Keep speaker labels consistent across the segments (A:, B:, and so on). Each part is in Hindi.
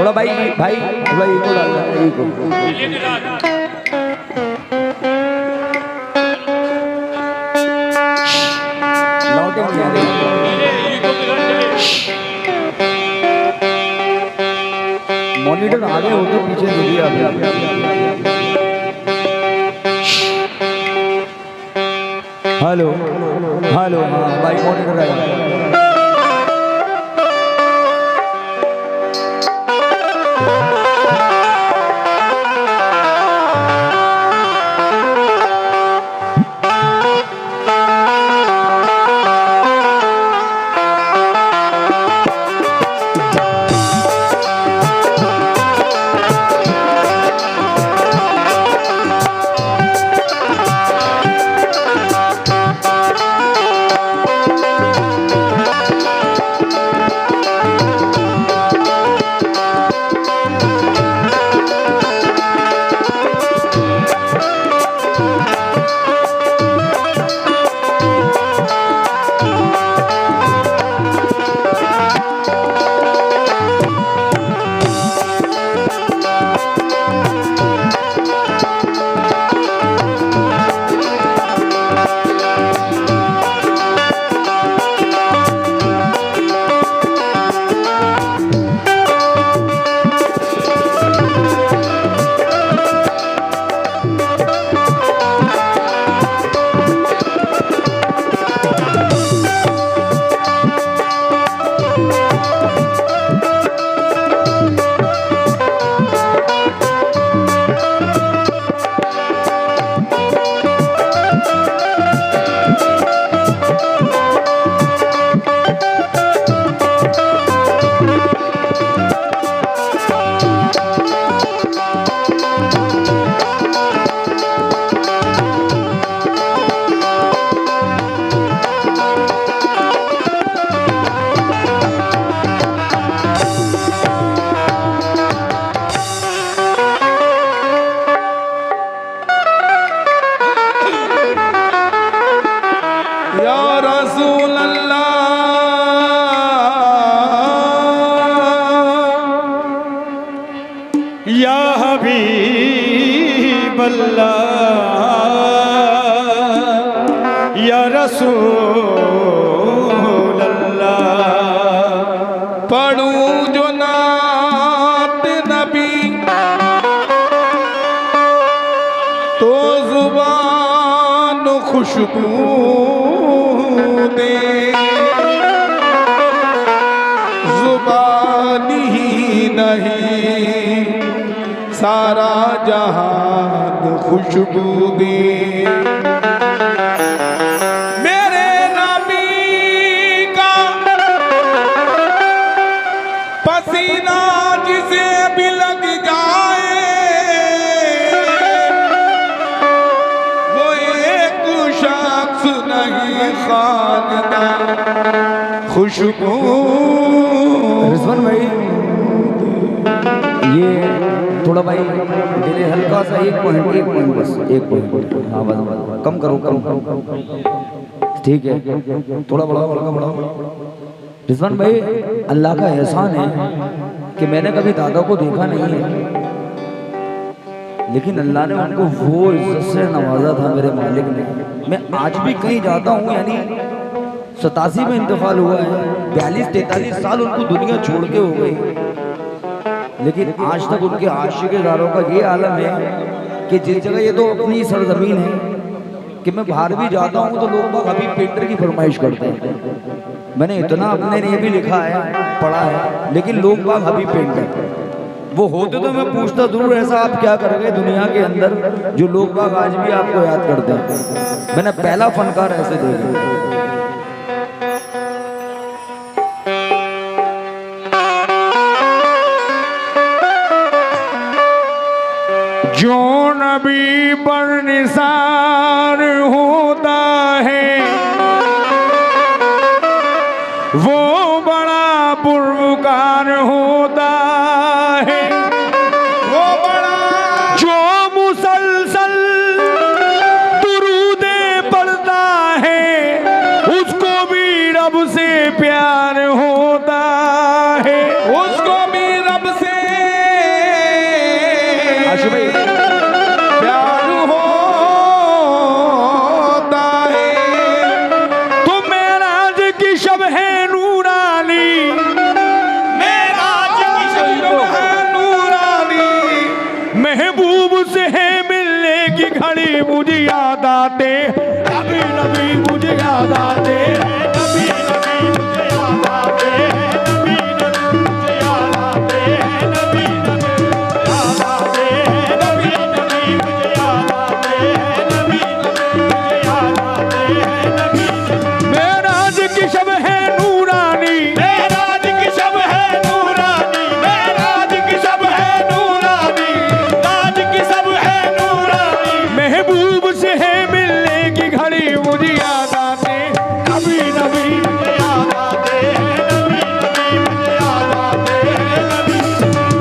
A: थोड़ा भाई भाई थोड़ा इको डाल दो, इको लौटे नहीं आ रही। मॉनिटर आगे होते पीछे नहीं आगे। हेलो हेलो, हाँ भाई मॉनिटर आया।
B: या हबीब अल्लाह या रसूल अल्लाह। पढ़ूं जो नात नबी तो जुबान खुशबू दे, जुबान ही नहीं सारा जहान खुशबू दे। मेरे नबी का पसीना जिसे भी लग जाए वो एक शख्स नहीं खानदा खुशबू।
A: रिजवान भाई ये थोड़ा भाई डिले हल्का सा, एक पॉइंट बस, एक पॉइंट। हाँ बस कम करो, कम ठीक है, थोड़ा बड़ा रिजवान भाई अल्लाह का एहसान है कि मैंने कभी दादा को देखा नहीं है, लेकिन अल्लाह ने उनको वो इज्जत से नवाजा था मेरे मालिक ने। मैं आज भी कहीं जाता हूँ, यानी 87 में इंतकाल हुआ है, 42-43 साल उनको दुनिया छोड़ के हो गई, लेकिन आज तक उनके आशिक़-ए-ज़ारों का ये आलम है कि जिस जगह ये तो अपनी सरजमीन है कि मैं बाहर भी जाता हूँ तो लोग बाग अभी पेंटर की फरमाइश करते हैं। मैंने इतना अपने लिए भी लिखा है, पढ़ा है, लेकिन लोग बाग अभी पेंटर वो होते तो मैं पूछता जरूर ऐसा आप क्या कर गए दुनिया के अंदर जो लोग बाग आज भी आपको याद करते हैं। मैंने पहला फनकार ऐसे देखा।
B: जो नबी पर निसार होता है वो बड़ा पुरवकार होता है, वो बड़ा जो मुसलसल दुरूदे पढ़ता है उसको भी रब से प्यार होता है, उसको भी रब से याद आते हैं, नबी नबी मुझे याद आते हैं, नबी नबी मुझे याद आते हैं, नबी नबी याद आते हैं, नबी नबी मुझे याद आते हैं, नबी नबी मुझे याद आते हैं, नबी नबी। मेराज की शब है नूरानी, मेराज की शब है नूरानी, मेराज की शब है नूरानी, राज की सब है नूरानी। महबूब से है मिलने की घड़ी, मुझे याद आते नबी नबी मुझे याद आते हैं, नबी नबी मुझे याद आते हैं, नबी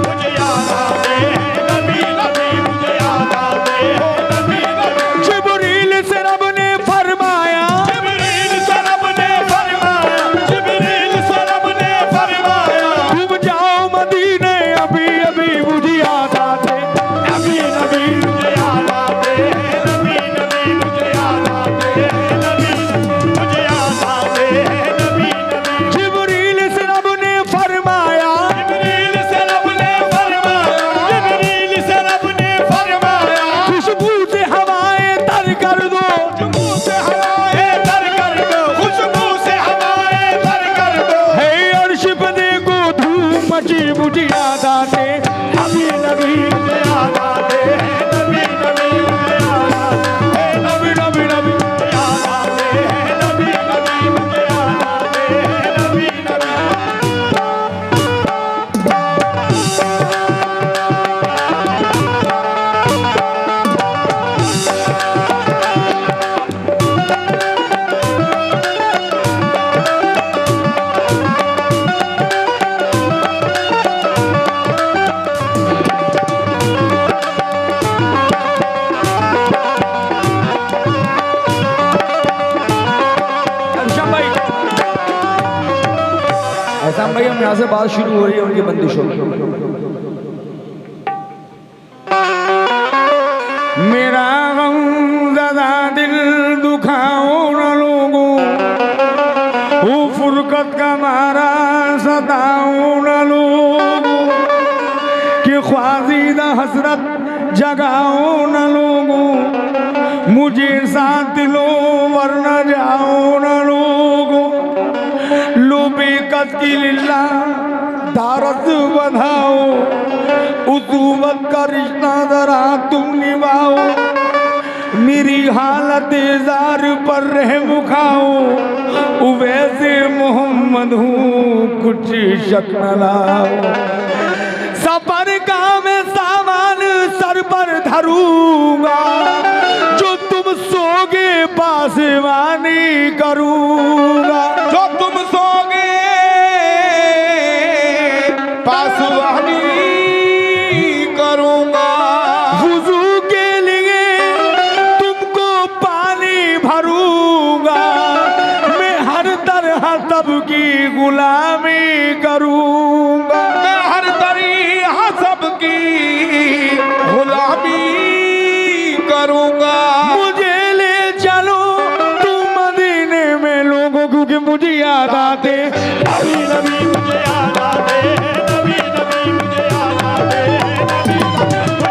B: मुझे याद आते हैं, नबी नबी मुझे याद आते हैं, नबी नबी। जिब्रील से रब ने फरमाया, जिब्रील से रब ने फरमाया, जिब्रील से रब ने फरमाया, तुम जाओ मदीने अभी अभी, मुझे याद आते नबी नबी मुझे याद आते हैं, नबी नबी मुझे याद आते हैं, नबी मुझे याद आते हैं, नबी नबी। जिब्रील से रब ने फरमाया, जिब्रील से रब ने फरमाया, जिब्रील से रब ने फरमाया, खुशबू से हवाएं तर कर दो, खुशबू से हवाएं तर कर दो, खुशबू से हवाएं तर कर दो। हे अर्श पे देखो धूम मची, मुझे याद आते नबी नबी मुझे याद आते हैं, नबी नबी मुझे याद आते हैं, नबी नबी नबी मुझे याद आते हैं, नबी नबी मुझे याद आते हैं, नबी नबी। अर्शम भाई,
A: ऐसा भाई हम यहाँ से बात शुरू हो रही है उनकी बंदिशों की।
B: मेरा गम ज़दा दिल दुखाओ न लोगों, वो फुरकत का मारा सताओ न लोगों, कि ख्वाजीदा हसरत जगाओ न लोगों, मुझे साथ लो वरना जाओ न लोगों, लो बेकत की लिल्ला धारत बधाओ, उसूबत का रिश्ता जरा तुम निभाओ, मेरी हालत जार पर रहम खाओ, वैसे मोहम्मद हूँ कुछ शक न लाओ, सफर का मैं सामान सर पर धरूंगा, जो तुम सोगे पासवानी करूंगा, जो तुम सोगे पासवानी करूंगा, वुजू के लिए तुमको पानी भरूंगा, मैं हर तरह सबकी गुलामी करूंगा, मैं हर तरह सबकी गुलामी करूंगा। मुझे ले चलो तुम मदीने में लोगों, क्योंकि मुझे याद आते नबी नबी मुझे याद आते हैं, नबी नबी मुझे याद आते हैं, नबी मुझे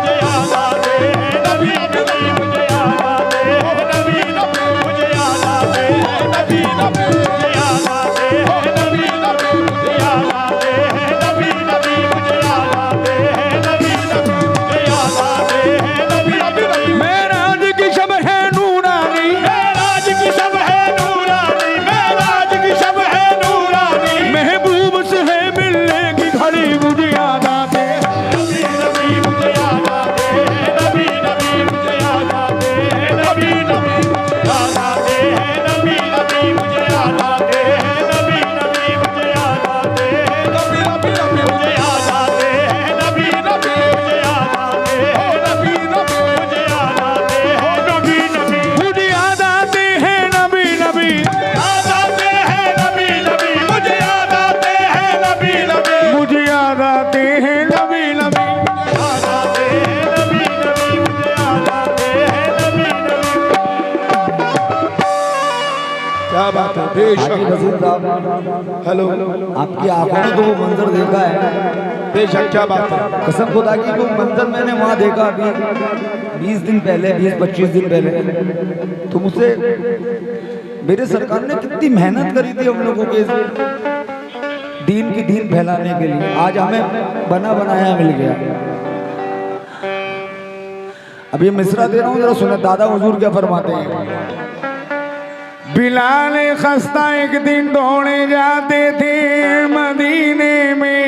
B: याद आते हैं, नबी नबी मुझे याद आते हैं, नबी नबी मुझे याद आते हैं, नबी नबी मुझे याद आते हैं, नबी नबी मुझे याद आते हैं, नबी नबी मुझे याद आते हैं, नबी नबी मुझे याद आते हैं, नबी नबी। मेराज की शब है नूरानी, मेराज की शब है नूरानी, मेराज की शब है नूरानी, महबूब से है मिलने की घड़ी, मुझे याद आते नबी नबी मुझे याद आते हैं, नबी नबी मुझे याद आते हैं, नबी नबी मुझे याद आते हैं, नबी नबी मुझे याद आते हैं, नबी नबी मुझे याद आते हैं, नबी नबी मुझे याद आते हैं, नबी नबी मुझे याद आते हैं, नबी नबी मुझे याद आते हैं, नबी नबी मुझे याद आते हैं, नबी नबी याद आते हैं, नबी नबी मुझे याद आते हैं, नबी नबी मुझे याद आते हैं, नबी नबी याद आते हैं, नबी नबी मुझे याद आते हैं, नबी नबी। क्या बात है, बेशक।
A: हाजी नसीर साहब,
B: हेलो,
A: आपकी आंखों ने तो वो मंजर देखा है,
B: बेशक, क्या बात है।
A: कसम खुदा की वो मंजर मैंने वहाँ देखा अभी 20 दिन पहले, 20-25 दिन पहले, तो मुझसे मेरे सरकार ने कितनी मेहनत करी थी हम लोगों के दीन की दीन फैलाने के लिए, आज हमें बना बनाया मिल गया। अब ये मिसरा दे रहा हूँ, जरा सुने दादा हुजूर क्या फरमाते हैं।
B: बिलाल खस्ता एक दिन दौड़े जाते थे मदीने में,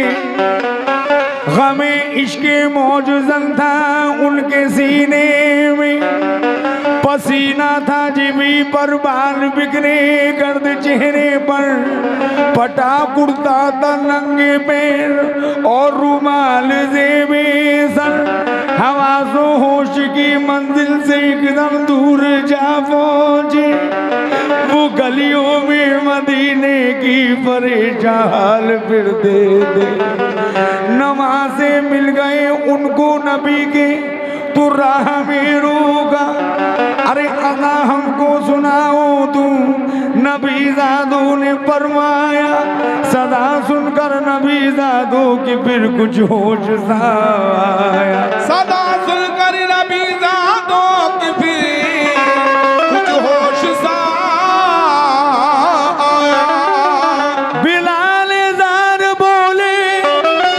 B: गमे इश्के मौजूदन था उनके सीने में, पसीना था जिबी पर बाल बिखरे गर्द चेहरे पर, पटा कुर्ता था नंगे पैर और रुमाल जेबे सर, हवासो होश की मंजिल से एकदम दूर जा पहुंचे, वो गलियों में मदीने की परेशान फिर दे नमाज़े मिल गए उनको नबी के तो राह में रोगा, अरे अदा हमको सुनाओ तू, नबी ज़ादों ने फरमाया, सदा सुनकर नबी ज़ादों की फिर कुछ होश सा आया,
C: सदा सुनकर नबी ज़ादों की फिर कुछ होश सा आया।
B: बिलाल ज़ार बोले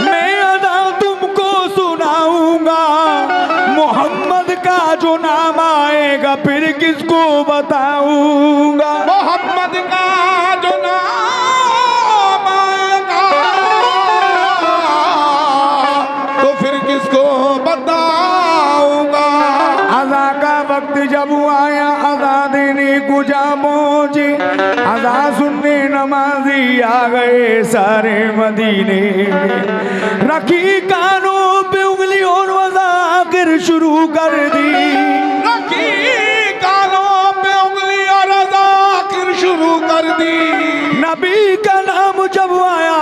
B: मैं अदा तुमको सुनाऊंगा, मोहम्मद का जो नाम आएगा फिर किसको बताऊंगा,
C: मोहम्मद का जो नाम आएगा तो फिर किसको बताऊंगा।
B: अज़ा का वक्त जब आया अज़ा देने को जा पहुंचे, अज़ा सुनने नमाजी आ गए सारे मदीने में, रखी कानों पे उंगली और वज़ा आखिर शुरू कर दी,
C: रखी कानों पे उंगली और अज़ा आखिर शुरू कर दी।
B: नबी का नाम जब आया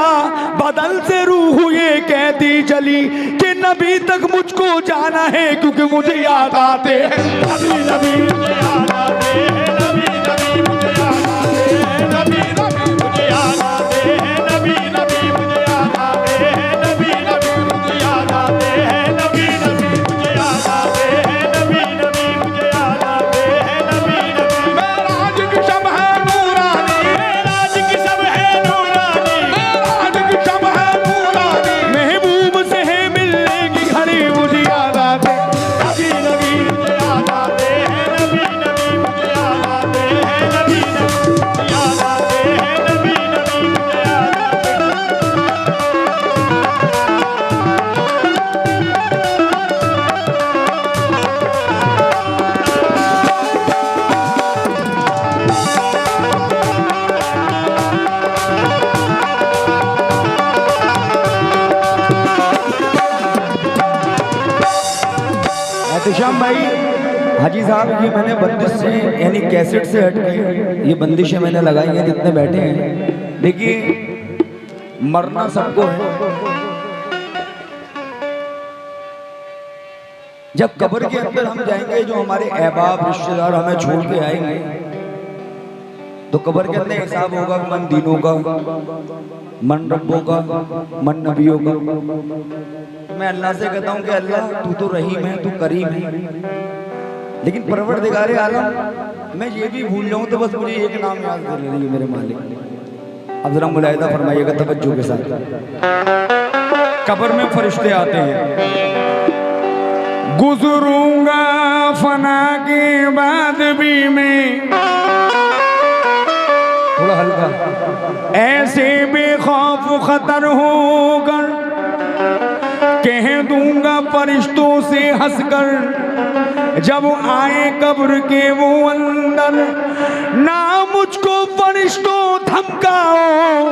B: बदल से रूह ये कहती चली कि नबी तक मुझको जाना है क्योंकि मुझे याद आते हैं नबी नबी मुझे याद आते हैं, नबी नबी मुझे याद आते हैं, नबी नबी मुझे याद आते हैं, नबी नबी मुझे याद आते हैं, नबी नबी मुझे याद आते हैं, नबी नबी मुझे याद आते हैं, नबी नबी मुझे याद आते हैं, नबी नबी।
C: मेराज की शब है नूरानी,
B: मेराज की शब है नूरानी,
C: मेराज की शब है नूरानी,
B: महबूब से है मिलने की घड़ी मुझे याद आते, नबी नबी मुझे याद आते हैं, नबी नबी मुझे याद आते हैं, नबी नबी याद आते हैं, नबी नबी मुझे याद आते हैं।
A: एहतशाम भाई हाजी साहब, ये मैंने बंदिश से यानी कैसेट से हट के ये बंदिशें मैंने लगाई हैं जितने बैठे हैं। देखिए मरना सबको है, जब कब्र के अंदर हम जाएंगे जो हमारे अहबाब रिश्तेदार हमें छोड़ के आएंगे तो कब्र के अंदर हिसाब होगा मन दीनों का, मन रब्बों का, मन नबियों का। मैं अल्लाह से कहता हूँ कि अल्लाह तू तो रहीम है, तू करीम है, लेकिन परवरदिगारे आलम मैं ये भी भूल जाऊँ तो बस मुझे एक नाम याद कर लीजिए मेरे मालिक। अब जरा मुलाहिदा फरमाइएगा तवज्जो के साथ। कब्र में फरिश्ते आते हैं,
B: गुजरूंगा फना के बाद भी मैं
A: थोड़ा हल्का,
B: ऐसे बेखौफ खतर होकर कह दूंगा फरिश्तों से हंसकर, जब आए कब्र के वो अंदर, ना मुझको फरिश्तों धमकाओ,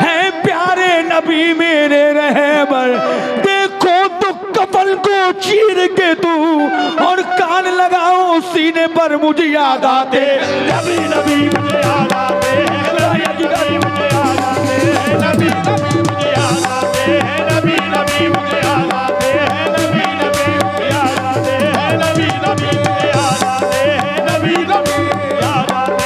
B: है प्यारे नबी मेरे रहबर, देखो तो कफन को चीर के तू और कान लगाओ सीने पर, मुझे याद आते नबी नबी मुझे याद आते हैं, मुझे याद आते हैं, नबी नबी मुझे याद आते हैं, नबी नबी मुझे याद आते हैं, नबी नबी मुझे याद आते हैं, नबी नबी मुझे याद आते हैं, नबी नबी मुझे याद आते हैं,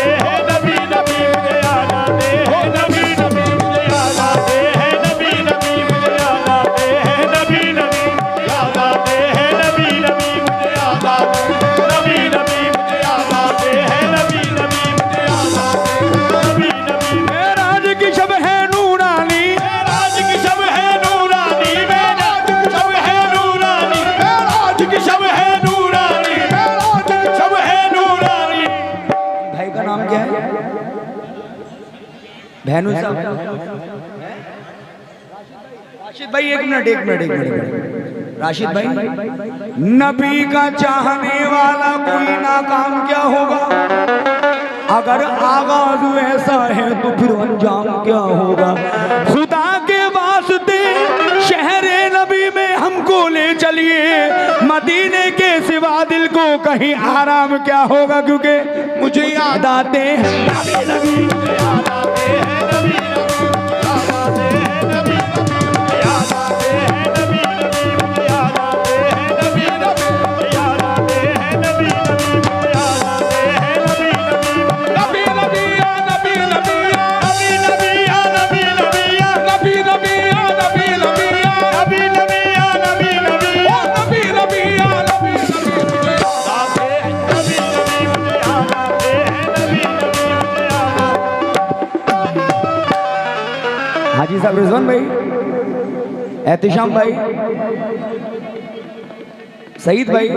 B: नबी नबी मुझे याद आते हैं, नबी नबी मुझे याद आते हैं, नबी नबी मुझे याद आते हैं, नबी नबी मुझे याद आते हैं, नबी नबी मुझे याद आते हैं, नबी नबी मुझे याद आते हैं, नबी नबी मुझे याद आते हैं।
A: का नाम क्या है? बहनू साहब। राशिद भाई एक मिनट। राशिद भाई,
B: नबी का चाहने वाला कोई नाकाम क्या होगा? अगर आगाज ऐसा है तो फिर अंजाम क्या होगा? खुदा के वास्ते शहरे नबी में हमको ले चलिए, मदीने के सिवा दिल को कहीं आराम क्या होगा? क्योंकि मुझे याद आते हैं नबी नबी, याद आते हैं नबी हाजी साहब, रिजवान भाई, एहतिशाम भाई, सईद भाई,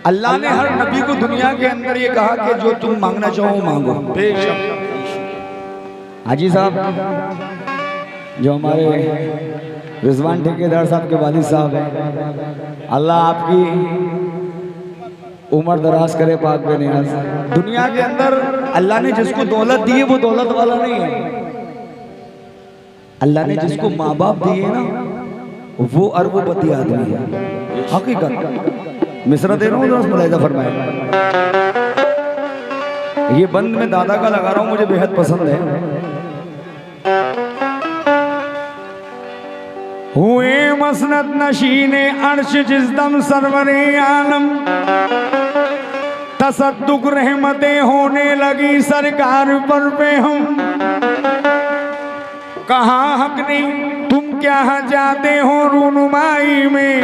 B: अल्लाह ने हर नबी को दुनिया के अंदर ये कहा कि जो तुम मांगना चाहो मांगो। हाजी साहब, जो हमारे रिजवान ठेकेदार साहब के वालिद साहब हैं, अल्लाह आपकी उम्र दराज करे पाक बेनियाज। दुनिया के अंदर अल्लाह ने जिसको दौलत दी है वो दौलत वाला नहीं है। अल्लाह ने जिसको माँ बाप दिए ना वो अरबोपति आदमी है। हकीकत मिसरा दे रहा हूँ, मुलाहिजा फरमाए। ये बंद में दादा का लगा रहा हूँ, मुझे बेहद पसंद है। हुए मसनद नशीने अर्श जिसदम सरवरे आलम, तसद्दुक रहमतें होने लगी सरकार पर पे हम। कहाँ हक नहीं तुम क्या जाते हो रूनुमाई में,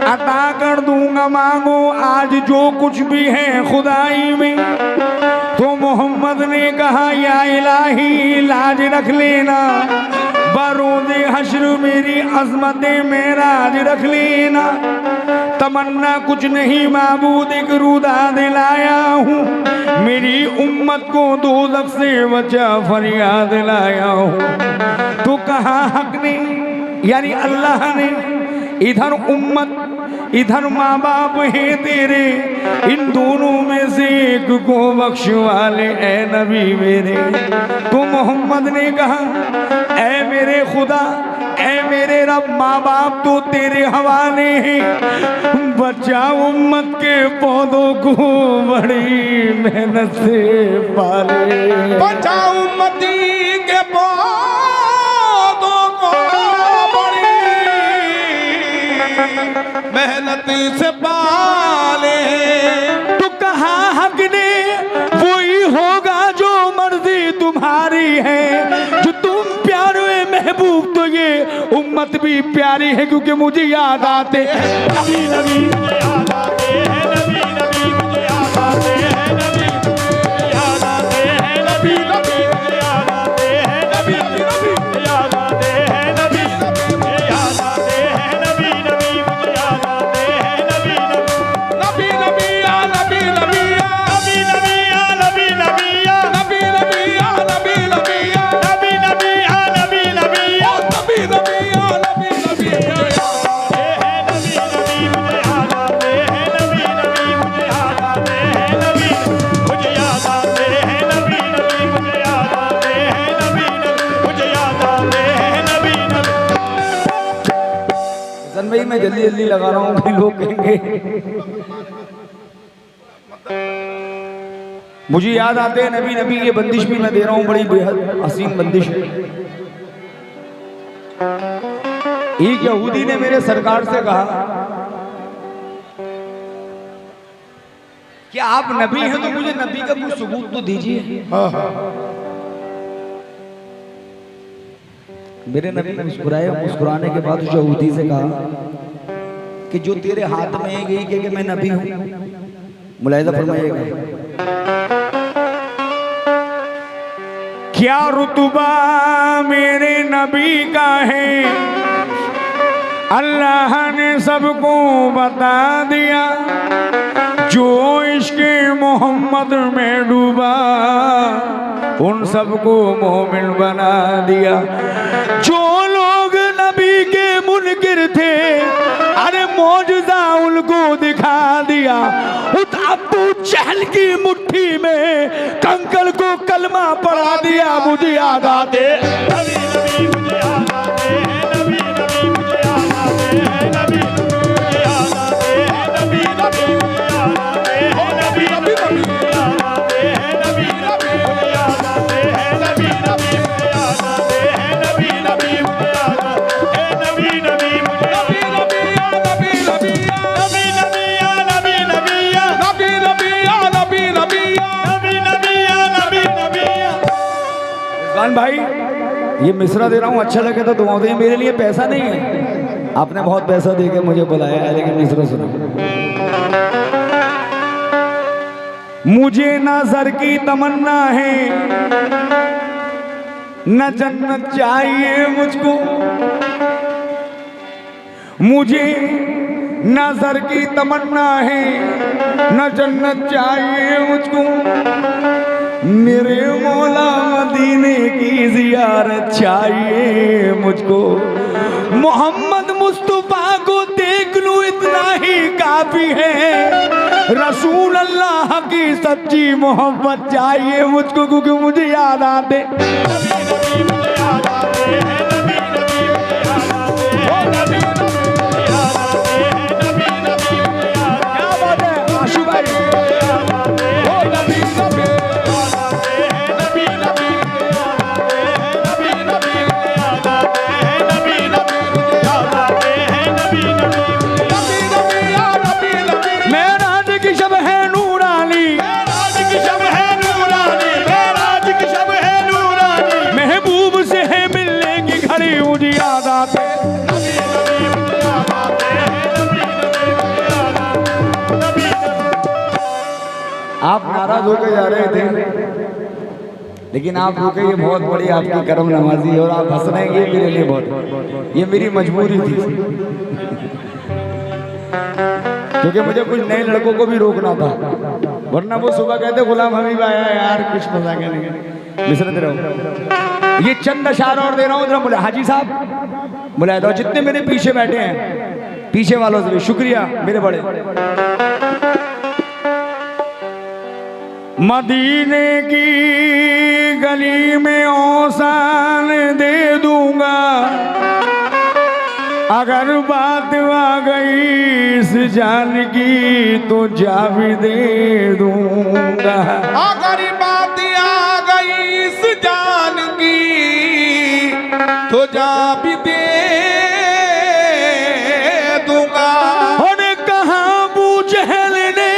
B: अता कर दूंगा मांगो आज जो कुछ भी है खुदाई में। तो मोहम्मद ने कहा या इलाही लाज रख लेना, बरोज़े हश्र मेरी अज़मतें मेराज रख लेना। तमन्ना कुछ नहीं माबूद एक रूदा दिलाया हूँ, मेरी उम्मत को दोज़ख से बचा फरियाद लाया हूँ। तो कहा हक ने यानी अल्लाह ने, इधर उम्मत इधर माँ बाप है तेरे, इन दोनों में से एक को बख्शवा ले ए नबी मेरे। तो मोहम्मद ने कहा ए मेरे खुदा, ए मेरे रब, माँ बाप तो तेरे हवाले हैं, बचा उम्मत के पौधों को बड़ी मेहनत से पाले।
C: बचा उम्मती के पौधों को बड़ी मेहनत से पाले।
B: तो कहा हक ने वही होगा जो मर्जी तुम्हारी है, जो तुम प्यारे महबूब, तो ये उम्मत भी प्यारी है। क्योंकि मुझे याद आते हैं नबी नबी, याद आते हैं नबी नबी, मुझे याद आते हैं नबी, याद आते हैं नबी नबी, याद आते हैं नबी नबी, याद आते हैं नबी, याद आते हैं नबी नबी, मुझे याद आते हैं नबी नबी,
C: नबी नबी या नबी नबी या
B: नबी नबी या नबी नबी या
C: नबी नबी या नबी नबी या
B: नबी नबी या नबी नबी या
C: नबी नबी या नबी नबी या
A: भाई मैं जल्दी जल्दी लगा रहा हूँ, कई लोग कहेंगे। मुझे याद आते हैं नबी नबी, ये बंदिश भी मैं दे रहा हूँ, बड़ी बेहद हसीन बंदिश है। एक यहूदी ने मेरे सरकार से कहा कि आप नबी हैं तो मुझे नबी का कुछ सबूत तो दीजिए। मेरे नबी ने मुस्कुराए, मुस्कुराने के बाद उस यहूदी से कहा कि जो तेरे हाथ में है यही कि मैं नबी हूं। मुलाहिजा फरमाइएगा,
B: क्या रुतबा मेरे नबी का है, अल्लाह ने सबको बता दिया। जो इश्क़ मोहम्मद में डूबा उन सबको मोमिन बना दिया। जो लोग नबी के मुनकिर थे अरे मौजज़ा उनको दिखा दिया। उस अबू जहल की मुट्ठी में कंकड़ को कलमा पढ़ा दिया। मुझे याद आते भाई ये मिसरा दे रहा हूँ, अच्छा लगे तो दुआ दें। मेरे लिए पैसा नहीं है, आपने बहुत पैसा दे के मुझे बुलाया है, लेकिन मिसरा सुनो। मुझे ना सर की तमन्ना है न जन्नत चाहिए मुझको। मुझे न सर की तमन्ना है न जन्नत चाहिए मुझको। मेरे मौला मदीने की जियारत चाहिए मुझको। मोहम्मद मुस्तफा को देख लूं इतना ही काफी है। रसूल अल्लाह की सच्ची मोहब्बत चाहिए मुझको, क्योंकि मुझे याद आते आप नाराज होकर जा रहे थे, लेकिन आप रुके। ये बहुत बड़ी आपकी करम नवाजी है और आप हंस रहे हैं, ये मेरे लिए बहुत, ये मेरी मजबूरी थी। क्योंकि मुझे कुछ नए लड़कों को भी रोकना था, वरना वो सुबह कहते गुलाम हबीब आया यार कुछ मजा कहने मिसरत रहो। ये चंद अशार और दे रहा हूँ। बोले हाजी साहब बुलाए दो, जितने मेरे पीछे बैठे हैं, पीछे वालों से भी शुक्रिया मेरे बड़े। मदीने की गली में औसान दे दूंगा, अगर बात आ गई इस जान की तो जा भी दे दूंगा।
C: अगर बात आ गई इस जान की तो जा भी दे दूंगा।
B: और कहा अबू जहल ने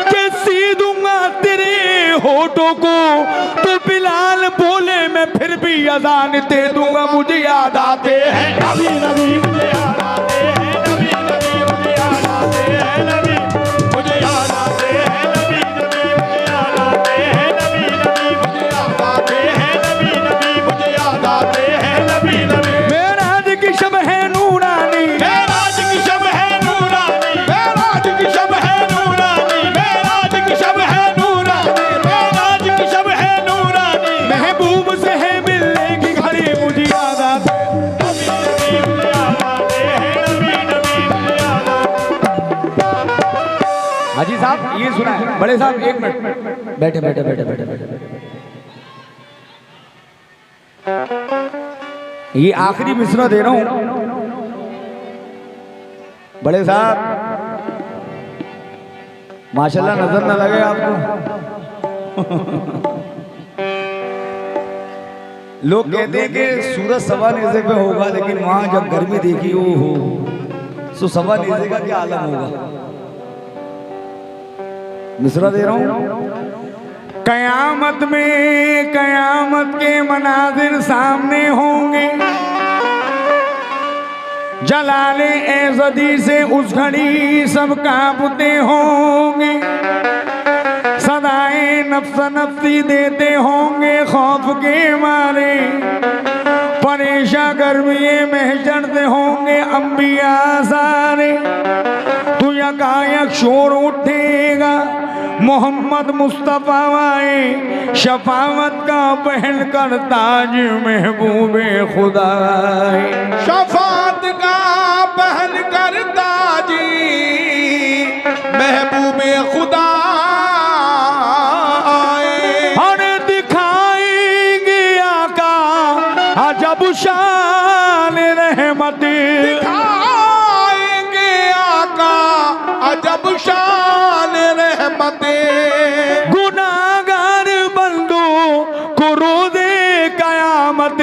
B: कि सी दूंगा तेरे होठों को, तो बिलाल बोले मैं फिर भी अजान दे दूंगा। मुझे याद आते हैं नबी नबी, मुझे याद आते हैं नबी नबी, मुझे याद आते हैं नबी, मुझे याद आते हैं नबी नबी, मुझे याद आते हैं नबी नबी, मुझे याद आते हैं नबी नबी, मुझे याद आते हैं नबी नबी। मेराज की शब है नूरानी, मेराज की शब है नूरानी, मेराज की शब है नूरानी, मेराज की शब है नूरानी, मेराज की शब है नूरानी। महबूब से है मिलने की घड़ी, मुझे याद आते हाजी साहब। ये सुना है बड़े साहब, एक मिनट बैठे बैठे बैठे बैठे बैठे। ये आखिरी मिसरा दे रहा हूं बड़े साहब, माशाल्लाह नजर ना लगे आपको। लोग कहते हैं कि सूरज सवा नेज़े पे होगा, लेकिन वहां जब गर्मी देखी ओ हो सो सवा नेज़े का क्या आलम होगा। मिसरा दे रहा हूं। कयामत में कयामत के मनाजिर सामने होंगे, जलाले एज़दी से उस घड़ी सब कांपते होंगे। सदाएं नफ्स नफ्सी देते होंगे खौफ के मारे, परेशान गर्मी में चढ़ते होंगे अंबिया सारे। तू यकायक शोर उठेगा, मोहम्मद मुस्तफ़ा आए शफावत का पहन कर ताज महबूबे खुदा आए।
C: शफात का पहन कर ताजी महबूबे खुदा आए।
B: हर दिखाएंगे आका अजब शान रहमत,
C: दिखाएंगे आका अजब शान रहमते।
B: गुनाहगार बंदो को रोज़े कयामत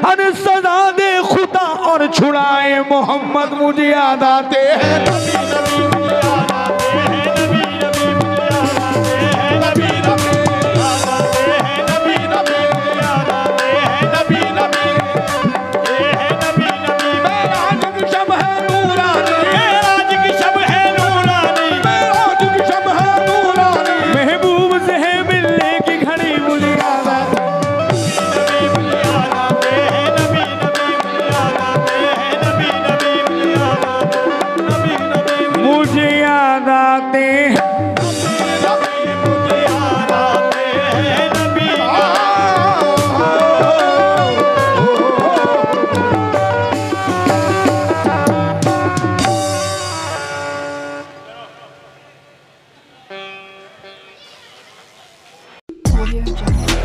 B: हर सजा दे खुदा और छुड़ाए मोहम्मद मुझे याद आते हैं।
C: नबी नबी मुझे याद आते हैं, नबी नबी मुझे याद आते हैं, नबी नबी मुझे याद आते हैं, नबी नबी मुझे याद आते हैं, नबी नबी ये है नबी नबी। मेराज की शब है नूरानी, मेराज की शब है नूरानी, मेराज की शब है नूरानी।
B: महबूब से है मिलने की घड़ी मुझे याद आती
C: नबी मुझे याद आते हैं, नबी नबी मुझे याद आते हैं, नबी नबी मुझे याद आते हैं, नबी नबी
B: मुझे याद आते हैं।
C: नबी मुझे याद आते हैं, नबी
D: Audio Jungle.